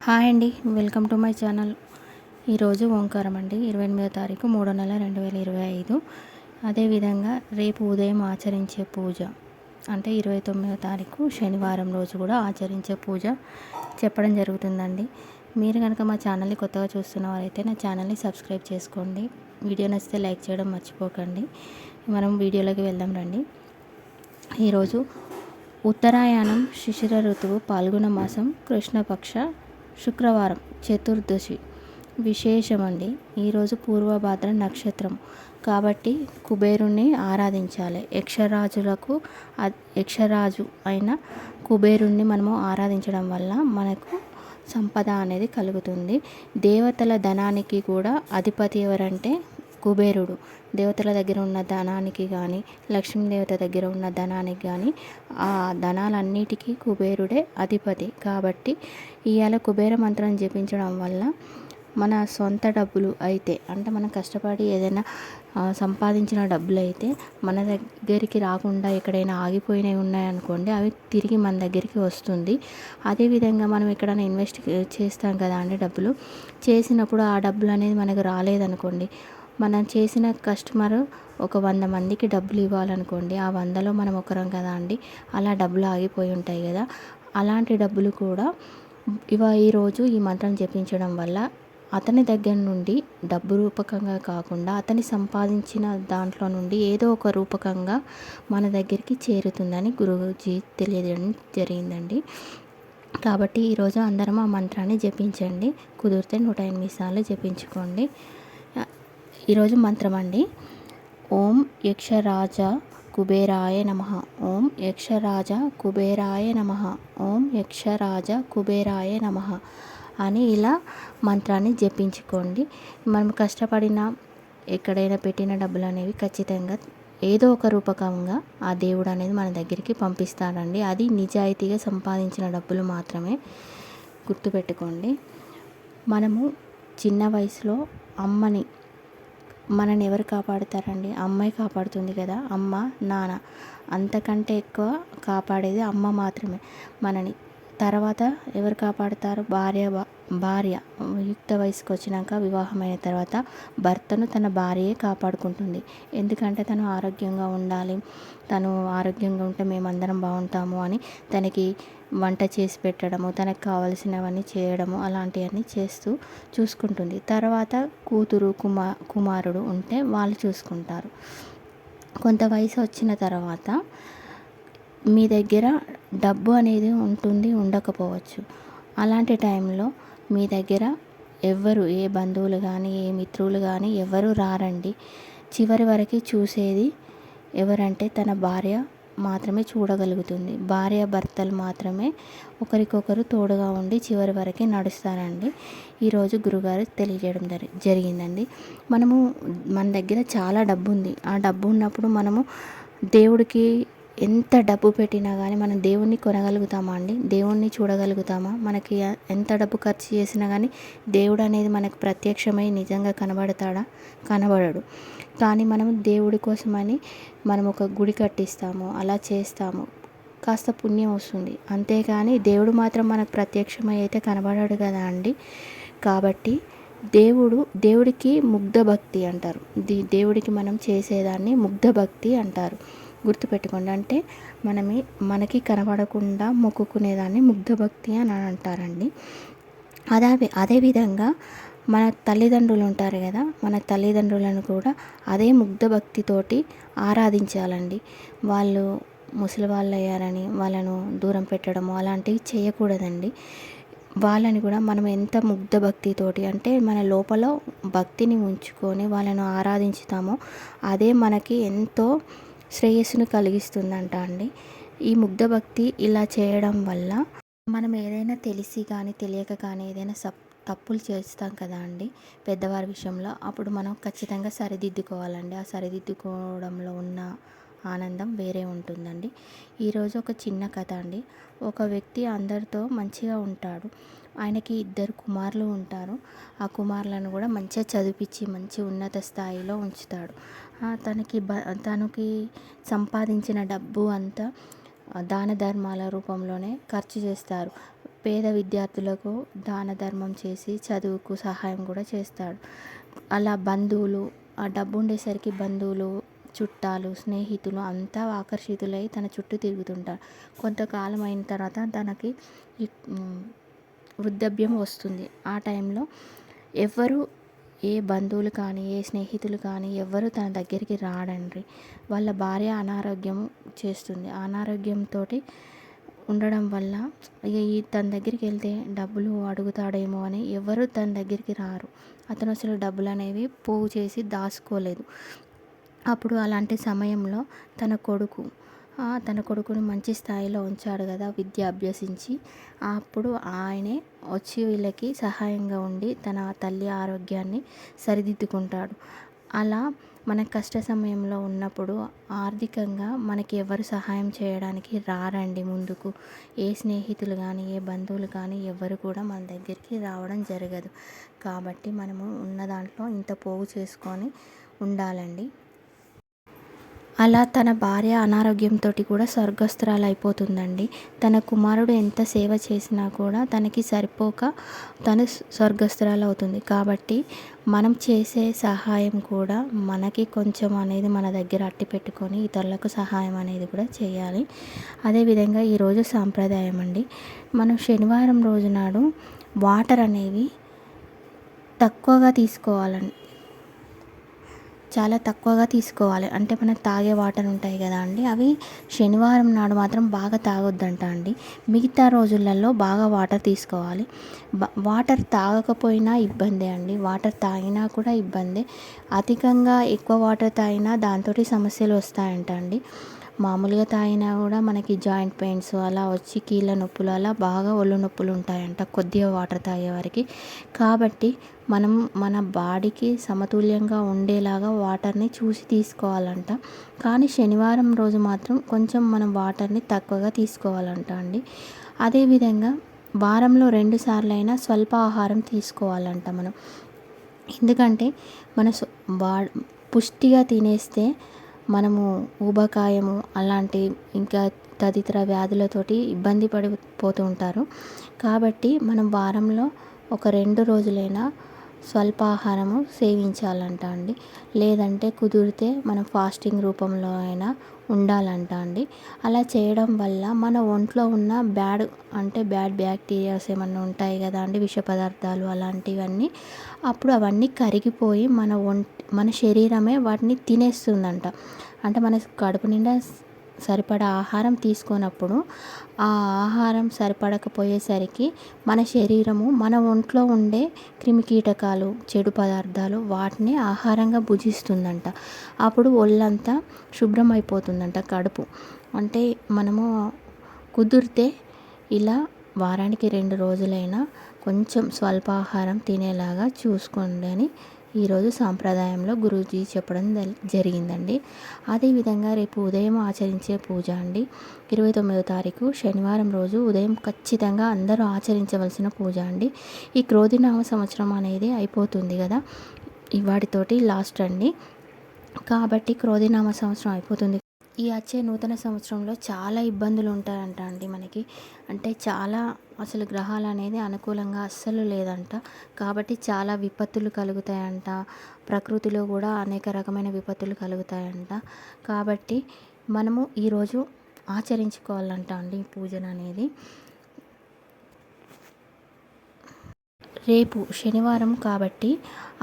Hi అండి, welcome to my channel. ఈరోజు ఓంకారం అండి, 28వ తారీఖు 3వ నెల 2025. అదేవిధంగా రేపు ఉదయం ఆచరించే పూజ అంటే 29వ తారీఖు శనివారం రోజు కూడా ఆచరించే పూజ చెప్పడం జరుగుతుందండి. మీరు కనుక మా ఛానల్ని కొత్తగా చూస్తున్న వారైతే నా ఛానల్ని సబ్స్క్రైబ్ చేసుకోండి. వీడియో నచ్చితే లైక్ చేయడం మర్చిపోకండి. మనం వీడియోలోకి వెళ్దాం రండి. ఈరోజు ఉత్తరాయణం, శిశిర ఋతువు, పాల్గొన మాసం, కృష్ణపక్ష శుక్రవారం, చతుర్దశి విశేషమండి. ఈరోజు పూర్వభాద్ర నక్షత్రం కాబట్టి కుబేరుణ్ణి ఆరాధించాలి. యక్షరాజు అయిన కుబేరుణ్ణి మనము ఆరాధించడం వల్ల మనకు సంపద అనేది కలుగుతుంది. దేవతల ధనానికి కూడా అధిపతి ఎవరంటే కుబేరుడు. దేవతల దగ్గర ఉన్న ధనానికి కానీ, లక్ష్మీదేవత దగ్గర ఉన్న ధనానికి కానీ, ఆ ధనాలన్నిటికీ కుబేరుడే అధిపతి. కాబట్టి ఇవాళ కుబేర మంత్రం జపించడం వల్ల మన సొంత డబ్బులు అయితే, అంటే మనం కష్టపడి ఏదైనా సంపాదించిన డబ్బులు అయితే మన దగ్గరికి రాకుండా ఎక్కడైనా ఆగిపోయినవి ఉన్నాయనుకోండి, అవి తిరిగి మన దగ్గరికి వస్తుంది. అదేవిధంగా మనం ఎక్కడైనా ఇన్వెస్ట్ చేస్తాం కదా అండి, డబ్బులు చేసినప్పుడు ఆ డబ్బులు అనేది మనకు రాలేదనుకోండి, మనం చేసిన కస్టమర్ ఒక 100 మందికి డబ్బులు ఇవ్వాలనుకోండి, ఆ 100లో మనం ఒకరం కదా అండి, అలా డబ్బులు ఆగిపోయి ఉంటాయి కదా. అలాంటి డబ్బులు కూడా ఈరోజు ఈ మంత్రం జపించడం వల్ల అతని దగ్గర నుండి డబ్బు రూపకంగా కాకుండా అతని సంపాదించిన దాంట్లో నుండి ఏదో ఒక రూపకంగా మన దగ్గరికి చేరుతుందని గురూజీ తెలియజేయడం జరిగిందండి. కాబట్టి ఈరోజు అందరం ఆ మంత్రాన్ని జపించండి. కుదిరితే 108 సార్లు జపించుకోండి. ఈరోజు మంత్రం అండి, ఓం యక్షరాజ కుబేరాయ నమః, ఓం యక్షరాజ కుబేరాయ నమః, ఓం యక్షరాజ కుబేరాయ నమః అని ఇలా మంత్రాన్ని జపించుకోండి. మనం కష్టపడిన ఎక్కడైనా పెట్టిన డబ్బులు అనేవి ఖచ్చితంగా ఏదో ఒక రూపకంగా ఆ దేవుడు అనేది మన దగ్గరికి పంపిస్తాడండి. అది నిజాయితీగా సంపాదించిన డబ్బులు మాత్రమే, గుర్తుపెట్టుకోండి. మనము చిన్న వయసులో మనని ఎవరు కాపాడుతారండి? అమ్మాయి కాపాడుతుంది కదా, అమ్మ నాన్న. అంతకంటే ఎక్కువ కాపాడేది అమ్మ మాత్రమే మనని. తర్వాత ఎవరు కాపాడుతారు? భార్య యుక్త వయసుకు వచ్చినాక, వివాహమైన తర్వాత భర్తను తన భార్యే కాపాడుకుంటుంది. ఎందుకంటే తను ఆరోగ్యంగా ఉండాలి, తను ఆరోగ్యంగా ఉంటే మేమందరం బాగుంటాము అని తనకి వంట చేసి పెట్టడము, తనకు కావలసినవన్నీ చేయడము, అలాంటివన్నీ చూసుకుంటుంది. తర్వాత కూతురు కుమారుడు ఉంటే వాళ్ళు చూసుకుంటారు. కొంత వయసు వచ్చిన తర్వాత మీ దగ్గర డబ్బు అనేది ఉంటుంది, ఉండకపోవచ్చు. అలాంటి టైంలో మీ దగ్గర ఏ బంధువులు కానీ, ఏ మిత్రులు కానీ ఎవరు రారండి. చివరి వరకు చూసేది ఎవరంటే తన భార్య మాత్రమే చూడగలుగుతుంది. భార్య భర్తలు మాత్రమే ఒకరికొకరు తోడుగా ఉండి చివరి వరకు నడుస్తారండి. ఈరోజు గురుగారు తెలియజేయడం జరిగిందండి. మన దగ్గర చాలా డబ్బు ఉంది. ఆ డబ్బు ఉన్నప్పుడు మనము దేవుడికి ఎంత డబ్బు పెట్టినా కానీ మనం దేవుణ్ణి కొనగలుగుతామా అండి? దేవుణ్ణి చూడగలుగుతామా? మనకి ఎంత డబ్బు ఖర్చు చేసినా కానీ దేవుడు అనేది మనకు ప్రత్యక్షమై నిజంగా కనబడతాడా? కనబడడు. కానీ మనం దేవుడి కోసమని మనం ఒక గుడి కట్టిస్తాము, అలా చేస్తాము, కాస్త పుణ్యం వస్తుంది. అంతేగాని దేవుడు మాత్రం మనకు ప్రత్యక్షమై అయితే కనబడాడు కదా అండి. కాబట్టి దేవుడికి ముగ్ధ భక్తి అంటారు. దేవుడికి మనం చేసేదాన్ని ముగ్ధ భక్తి అంటారు. గుర్తుపెట్టుకోండి. అంటే మనకి కనబడకుండా మొక్కుకునేదాన్ని ముగ్ధ భక్తి అని అంటారండి. అదేవిధంగా మన తల్లిదండ్రులు ఉంటారు కదా, మన తల్లిదండ్రులను కూడా అదే ముగ్ధ భక్తితోటి ఆరాధించాలండి. వాళ్ళు ముసలి వాళ్ళు అయ్యారని వాళ్ళను దూరం పెట్టడము అలాంటివి చేయకూడదండి. వాళ్ళని కూడా మనం ఎంత ముగ్ధ భక్తితోటి, అంటే మన లోపల భక్తిని ఉంచుకొని వాళ్ళను ఆరాధించుతామో అదే మనకి ఎంతో శ్రేయస్సును కలిగిస్తుందంట అండి. ఈ ముగ్ధ భక్తి ఇలా చేయడం వల్ల మనం ఏదైనా తెలిసి కానీ తెలియక కానీ ఏదైనా తప్పులు చేస్తాం కదా అండి పెద్దవారి విషయంలో, అప్పుడు మనం ఖచ్చితంగా సరిదిద్దుకోవాలండి. ఆ సరిదిద్దుకోవడంలో ఉన్న ఆనందం వేరే ఉంటుందండి. ఈరోజు ఒక చిన్న కథ అండి. ఒక వ్యక్తి అందరితో మంచిగా ఉంటాడు. ఆయనకి 2 కుమారులు ఉంటారు. ఆ కుమారులను కూడా మంచిగా చదివించి మంచి ఉన్నత స్థాయిలో ఉంచుతాడు. తనకి సంపాదించిన డబ్బు అంతా దాన ధర్మాల రూపంలోనే ఖర్చు చేస్తారు. పేద విద్యార్థులకు దాన ధర్మం చేసి చదువుకు సహాయం కూడా చేస్తాడు. అలా బంధువులు, ఆ డబ్బు ఉండేసరికి బంధువులు, చుట్టాలు, స్నేహితులు అంతా ఆకర్షితులై తన చుట్టూ తిరుగుతుంటారు. కొంతకాలం అయిన తర్వాత తనకి ఈ వృద్ధాప్యం వస్తుంది. ఆ టైంలో ఎవ్వరు, ఏ బంధువులు కానీ, ఏ స్నేహితులు కానీ ఎవ్వరు తన దగ్గరికి రాడండి. వాళ్ళ భార్య అనారోగ్యం చేస్తుంది. అనారోగ్యంతో ఉండడం వల్ల తన దగ్గరికి వెళ్తే డబ్బులు అడుగుతాడేమో అని ఎవరు తన దగ్గరికి రారు. అతను అసలు డబ్బులు అనేవి పోగు చేసి దాచుకోలేదు. అప్పుడు అలాంటి సమయంలో తన కొడుకుని మంచి స్థాయిలో ఉంచాడు కదా, విద్య అభ్యసించి. అప్పుడు ఆయనే వచ్చి వీళ్ళకి సహాయంగా ఉండి తన తల్లి ఆరోగ్యాన్ని సరిదిద్దుకుంటాడు. అలా మన కష్ట సమయంలో ఉన్నప్పుడు ఆర్థికంగా మనకి ఎవరు సహాయం చేయడానికి రారండి ముందుకు. ఏ స్నేహితులు కానీ, ఏ బంధువులు కానీ ఎవరు కూడా మన దగ్గరికి రావడం జరగదు. కాబట్టి మనము ఉన్న దాంట్లో ఇంత పోగు చేసుకొని ఉండాలండి. అలా తన భార్య అనారోగ్యంతో కూడా స్వర్గస్థురాలు అయిపోతుందండి. తన కుమారుడు ఎంత సేవ చేసినా కూడా తనకి సరిపోక తను స్వర్గస్థురాలు అవుతుంది. కాబట్టి మనం చేసే సహాయం కూడా మనకి కొంచెం అనేది మన దగ్గర అట్టి పెట్టుకొని ఇతరులకు సహాయం అనేది కూడా చేయాలి. అదేవిధంగా ఈరోజు సాంప్రదాయం అండి. మనం శనివారం రోజు నాడు వాటర్ అనేవి తక్కువగా తీసుకోవాలండి. చాలా తక్కువగా తీసుకోవాలి. అంటే మనం తాగే వాటర్ ఉంటాయి కదా అండి, అవి శనివారం నాడు మాత్రం బాగా తాగొద్దంట అండి. మిగతా రోజులలో బాగా వాటర్ తీసుకోవాలి. వాటర్ తాగకపోయినా ఇబ్బందే అండి, వాటర్ తాగినా కూడా ఇబ్బందే. అధికంగా ఎక్కువ వాటర్ తాగినా దాంతో సమస్యలు వస్తాయంట అండి. మామూలుగా తాగినా కూడా మనకి జాయింట్ పెయిన్స్ అలా వచ్చి కీళ్ళ నొప్పులు అలా బాగా ఒళ్ళు నొప్పులు ఉంటాయంట కొద్దిగా వాటర్ తాగేవారికి. కాబట్టి మనం మన బాడీకి సమతుల్యంగా ఉండేలాగా వాటర్ని చూసి తీసుకోవాలంట. కానీ శనివారం రోజు మాత్రం కొంచెం మనం వాటర్ని తక్కువగా తీసుకోవాలంట అండి. అదేవిధంగా వారంలో 2 సార్లైనా స్వల్ప ఆహారం తీసుకోవాలంట మనం. ఎందుకంటే మన పుష్టిగా తినేస్తే మనము ఊబకాయము అలాంటి ఇంకా తదితర వ్యాధులతోటి ఇబ్బంది పడిపోతూ ఉంటారు. కాబట్టి మనం వారంలో ఒక 2 రోజులైనా స్వల్పాహారము సేవించాలంట అండి. లేదంటే కుదిరితే మనం ఫాస్టింగ్ రూపంలో అయినా ఉండాలంట అండి. అలా చేయడం వల్ల మన ఒంట్లో ఉన్న బ్యాడ్ బ్యాక్టీరియాస్ ఏమన్నా ఉంటాయి కదా అండి, విష పదార్థాలు అలాంటివన్నీ, అప్పుడు అవన్నీ కరిగిపోయి మన శరీరమే వాటిని తినేస్తుందంట. అంటే మన కడుపు నిండా సరిపడా ఆహారం తీసుకున్నప్పుడు ఆ ఆహారం సరిపడకపోయేసరికి మన శరీరము మన ఒంట్లో ఉండే క్రిమికీటకాలు, చెడు పదార్థాలు వాటిని ఆహారంగా భుజిస్తుందంట. అప్పుడు ఒళ్ళంతా శుభ్రం అయిపోతుందంట కడుపు. అంటే మనము కుదిరితే ఇలా వారానికి 2 రోజులైనా కొంచెం స్వల్పాహారం తినేలాగా చూసుకోండి అని ఈరోజు సాంప్రదాయంలో గురూజీ చెప్పడం జరిగిందండి. అదేవిధంగా రేపు ఉదయం ఆచరించే పూజ అండి. 29వ తారీఖు శనివారం రోజు ఉదయం ఖచ్చితంగా అందరూ ఆచరించవలసిన పూజ అండి. ఈ క్రోధినామ సంవత్సరం అనేది అయిపోతుంది కదా, ఇవాటితోటి లాస్ట్ అండి. కాబట్టి క్రోధినామ సంవత్సరం అయిపోతుంది. ఈ వచ్చే నూతన సంవత్సరంలో చాలా ఇబ్బందులు ఉంటాయంట అండి మనకి. అంటే చాలా అసలు గ్రహాలు అనేది అనుకూలంగా అస్సలు లేదంట. కాబట్టి చాలా విపత్తులు కలుగుతాయంట. ప్రకృతిలో కూడా అనేక రకమైన విపత్తులు కలుగుతాయంట. కాబట్టి మనము ఈరోజు ఆచరించుకోవాలంట అండి ఈ పూజన అనేది. రేపు శనివారం కాబట్టి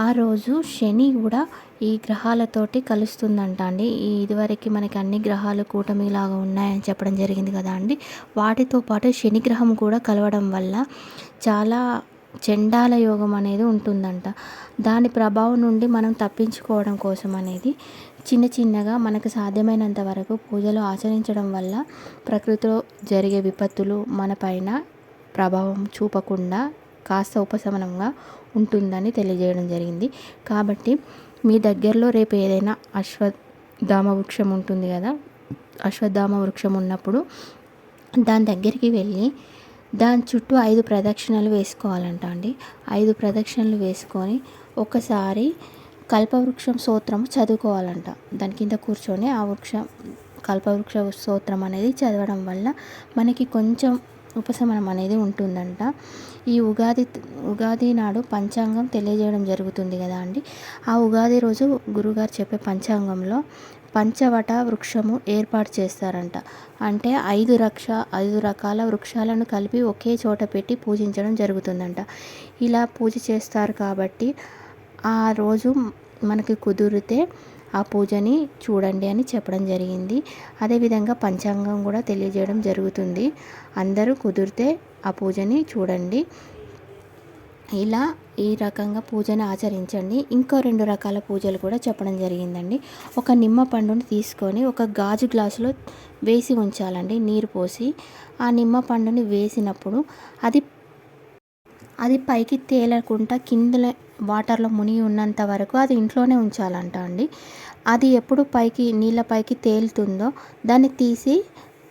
ఆ రోజు శని కూడా ఈ గ్రహాలతోటి కలుస్తుందంట అండి. ఇదివరకు మనకి అన్ని గ్రహాలు కూటమిలాగా ఉన్నాయని చెప్పడం జరిగింది కదా అండి. వాటితో పాటు శని గ్రహం కూడా కలవడం వల్ల చాలా చండాల యోగం అనేది ఉంటుందంట. దాని ప్రభావం నుండి మనం తప్పించుకోవడం కోసం అనేది చిన్నగా మనకు సాధ్యమైనంత వరకు పూజలు ఆచరించడం వల్ల ప్రకృతిలో జరిగే విపత్తులు మన పైన ప్రభావం చూపకుండా కాస్త ఉపశమనంగా ఉంటుందని తెలియజేయడం జరిగింది. కాబట్టి మీ దగ్గరలో రేపు ఏదైనా అశ్వత్థామ వృక్షం ఉంటుంది కదా, అశ్వత్థామ వృక్షం ఉన్నప్పుడు దాని దగ్గరికి వెళ్ళి దాని చుట్టూ 5 ప్రదక్షిణలు వేసుకోవాలంట అండి. 5 ప్రదక్షిణలు వేసుకొని ఒకసారి కల్పవృక్షం స్తోత్రం చదువుకోవాలంట. దాని కింద కూర్చొని ఆ కల్పవృక్ష స్తోత్రం అనేది చదవడం వల్ల మనకి కొంచెం ఉపశమనం అనేది ఉంటుందంట. ఈ ఉగాది నాడు పంచాంగం తెలియజేయడం జరుగుతుంది కదా అండి. ఆ ఉగాది రోజు గురుగారు చెప్పే పంచాంగంలో పంచవట వృక్షము ఏర్పాటు చేస్తారంట. అంటే 5 రకాల వృక్షాలను కలిపి ఒకే చోట పెట్టి పూజించడం జరుగుతుందంట. ఇలా పూజ చేస్తారు కాబట్టి ఆ రోజు మనకి కుదిరితే ఆ పూజని చూడండి అని చెప్పడం జరిగింది. అదేవిధంగా పంచాంగం కూడా తెలియజేయడం జరుగుతుంది. అందరూ కుదిరితే ఆ పూజని చూడండి. ఇలా ఈ రకంగా పూజను ఆచరించండి. ఇంకో 2 రకాల పూజలు కూడా చెప్పడం జరిగిందండి. ఒక నిమ్మ పండుని తీసుకొని ఒక గాజు గ్లాసులో వేసి ఉంచాలండి, నీరు పోసి. ఆ నిమ్మ పండుని వేసినప్పుడు అది పైకి తేలకుండా కింద వాటర్లో మునిగి ఉన్నంత వరకు అది ఇంట్లోనే ఉంచాలంట అండి. అది ఎప్పుడు నీళ్ళ పైకి తేలుతుందో దాన్ని తీసి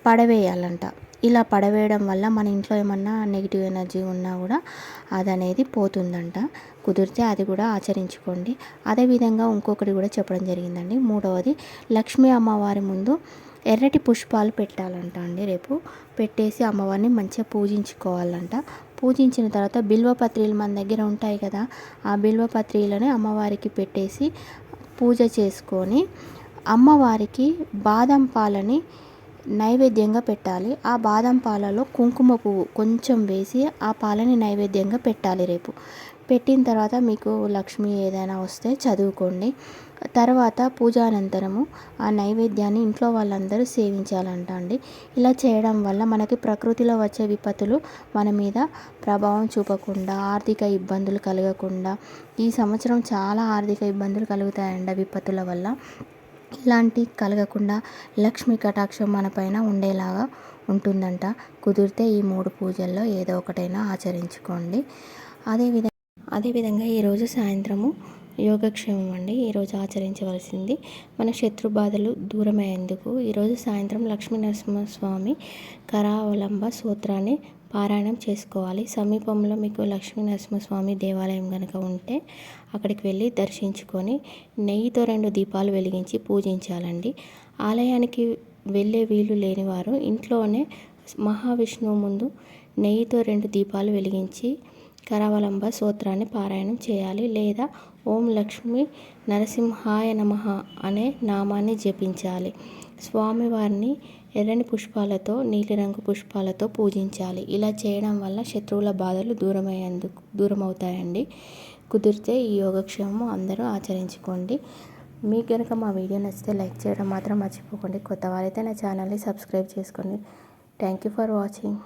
పడవేయాలంట. ఇలా పడవేయడం వల్ల మన ఇంట్లో ఏమన్నా నెగిటివ్ ఎనర్జీ ఉన్నా కూడా అది అనేది పోతుందంట. కుదిరితే అది కూడా ఆచరించుకోండి. అదేవిధంగా ఇంకొకటి కూడా చెప్పడం జరిగిందండి. 3వది, లక్ష్మీ అమ్మవారి ముందు ఎర్రటి పుష్పాలు పెట్టాలంట అండి. రేపు పెట్టేసి అమ్మవారిని మంచిగా పూజించుకోవాలంట. పూజించిన తర్వాత బిల్వపత్రిలు మన దగ్గర ఉంటాయి కదా, ఆ బిల్వపత్రిలను అమ్మవారికి పెట్టేసి పూజ చేసుకొని అమ్మవారికి బాదం పాలని నైవేద్యంగా పెట్టాలి. ఆ బాదం పాలలో కుంకుమ పువ్వు కొంచెం వేసి ఆ పాలని నైవేద్యంగా పెట్టాలి. రేపు పెట్టిన తర్వాత మీకు లక్ష్మి ఏదైనా వస్తే చదువుకోండి. తర్వాత పూజానంతరము ఆ నైవేద్యాన్ని ఇంట్లో వాళ్ళందరూ సేవించాలంట అండి. ఇలా చేయడం వల్ల మనకి ప్రకృతిలో వచ్చే విపత్తులు మన మీద ప్రభావం చూపకుండా, ఆర్థిక ఇబ్బందులు కలగకుండా, ఈ సంవత్సరం చాలా ఆర్థిక ఇబ్బందులు కలుగుతాయండి విపత్తుల వల్ల. ఇలాంటి కలగకుండా లక్ష్మీ కటాక్షం మన పైన ఉండేలాగా ఉంటుందంట. కుదిరితే ఈ 3 పూజల్లో ఏదో ఒకటైనా ఆచరించుకోండి. అదేవిధంగా ఈరోజు సాయంత్రము యోగక్షేమం అండి. ఈరోజు ఆచరించవలసింది మన శత్రు బాధలు దూరమయ్యేందుకు ఈరోజు సాయంత్రం లక్ష్మీ నరసింహస్వామి కరావలంబ స్తోత్రాన్ని పారాయణం చేసుకోవాలి. సమీపంలో మీకు లక్ష్మీ నరసింహస్వామి దేవాలయం కనుక ఉంటే అక్కడికి వెళ్ళి దర్శించుకొని నెయ్యితో 2 దీపాలు వెలిగించి పూజించాలండి. ఆలయానికి వెళ్ళే వీలు లేనివారు ఇంట్లోనే మహావిష్ణువు ముందు నెయ్యితో 2 దీపాలు వెలిగించి కరావలంబ స్తోత్రాన్ని పారాయణం చేయాలి. లేదా ఓం లక్ష్మీ నరసింహాయ నమః అనే నామాన్ని జపించాలి. స్వామివారిని ఎర్రని పుష్పాలతో, నీలిరంగు పుష్పాలతో పూజించాలి. ఇలా చేయడం వల్ల శత్రువుల బాధలు దూరమవుతాయండి. కుదిరితే ఈ యోగక్షేమం అందరూ ఆచరించుకోండి. మీకు కనుక మా వీడియో నచ్చితే లైక్ చేయడం మాత్రం మర్చిపోకండి. కొత్త వారైతే నా ఛానల్ని సబ్స్క్రైబ్ చేసుకోండి. Thank you for watching.